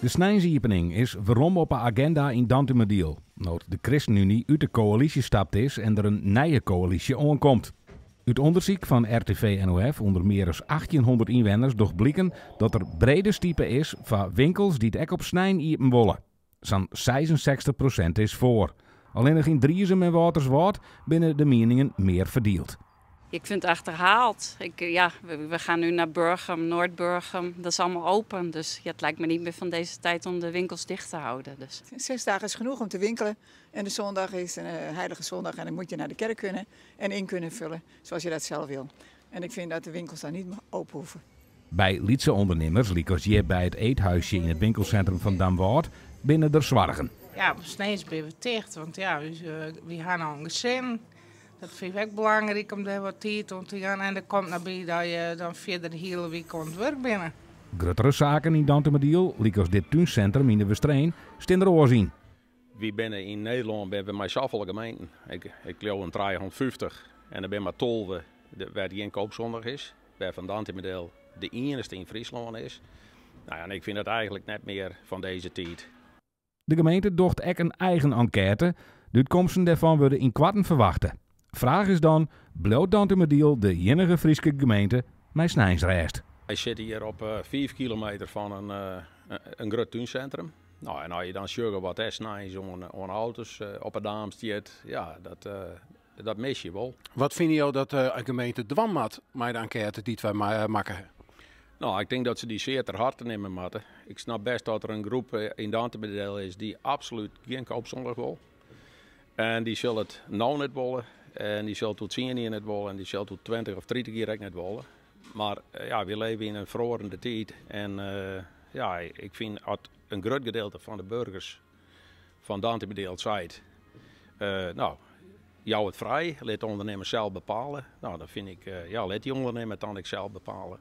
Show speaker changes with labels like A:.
A: De snijnsopening is waarom op de agenda in Dantumediel. Nood de ChristenUnie uit de coalitie stapt is en er een nieuwe coalitie aankomt. Uit onderzoek van RTV-NOF onder meer dan 1800 inwoners doch blikken dat er brede stiepen is van winkels die het ek op snijn iepen willen. Zo'n 66% is voor. Alleen nog in Driezem en Waterswaard binnen de meningen meer verdeeld.
B: Ik vind het achterhaald. We gaan nu naar Burgum, Noord-Burgum. Dat is allemaal open. Dus het lijkt me niet meer van deze tijd om de winkels dicht te houden. Dus.
C: 6 dagen is genoeg om te winkelen. En de zondag is een heilige zondag. En dan moet je naar de kerk kunnen en in kunnen vullen zoals je dat zelf wil. En ik vind dat de winkels daar niet open hoeven.
A: Bij Lietse ondernemers, liekers je bij het eethuisje in het winkelcentrum van Damwoord, binnen er zwargen.
D: Ja, steeds ben we dicht. Want ja, we gaan al een gezin. Dat vind ik ook belangrijk om daar wat tijd om te gaan. En er komt naar bij dat je dan verder de hele week aan het werk bent.
A: Gruttere zaken in Dantumediel, liekers dit tuincentrum in de Westreen, staan er oorzien.
E: We binnen in Nederland ben met zoveel gemeenten. Ik geloof een 350 en er ben maar 12 waar die inkoopzondag is. Waar van Dantumediel de enige in Friesland is. Nou ja, en ik vind het eigenlijk net meer van deze tijd.
A: De gemeente docht ook een eigen enquête. De uitkomsten daarvan worden in kwarten verwachten. Vraag is dan, bloot Dantumediel de enige Friese gemeente met snijnsrest?
E: Wij zitten hier op 5 kilometer van een groot tuincentrum. Nou, en als je dan zorgt wat is snijns aan auto's op het Daamstiet, ja, dat mis je wel.
F: Wat vind je dat een gemeente dwan maakt met de enquête die wij maken?
E: Nou, ik denk dat ze die zeer ter harte nemen moeten. Ik snap best dat er een groep in Dantumediel is die absoluut geen koopzondag wil. En die zullen het nou niet willen. En die zal tot 10 jaar niet willen. En die zal tot 20 of 30 jaar niet willen. Maar ja, we leven in een verorende tijd. En ja, ik vind dat een groot gedeelte van de burgers van Dantumediel zegt, nou, jou het vrij, laat de ondernemer zelf bepalen. Nou, dan vind ik, ja, laat die ondernemer dan ik zelf bepalen.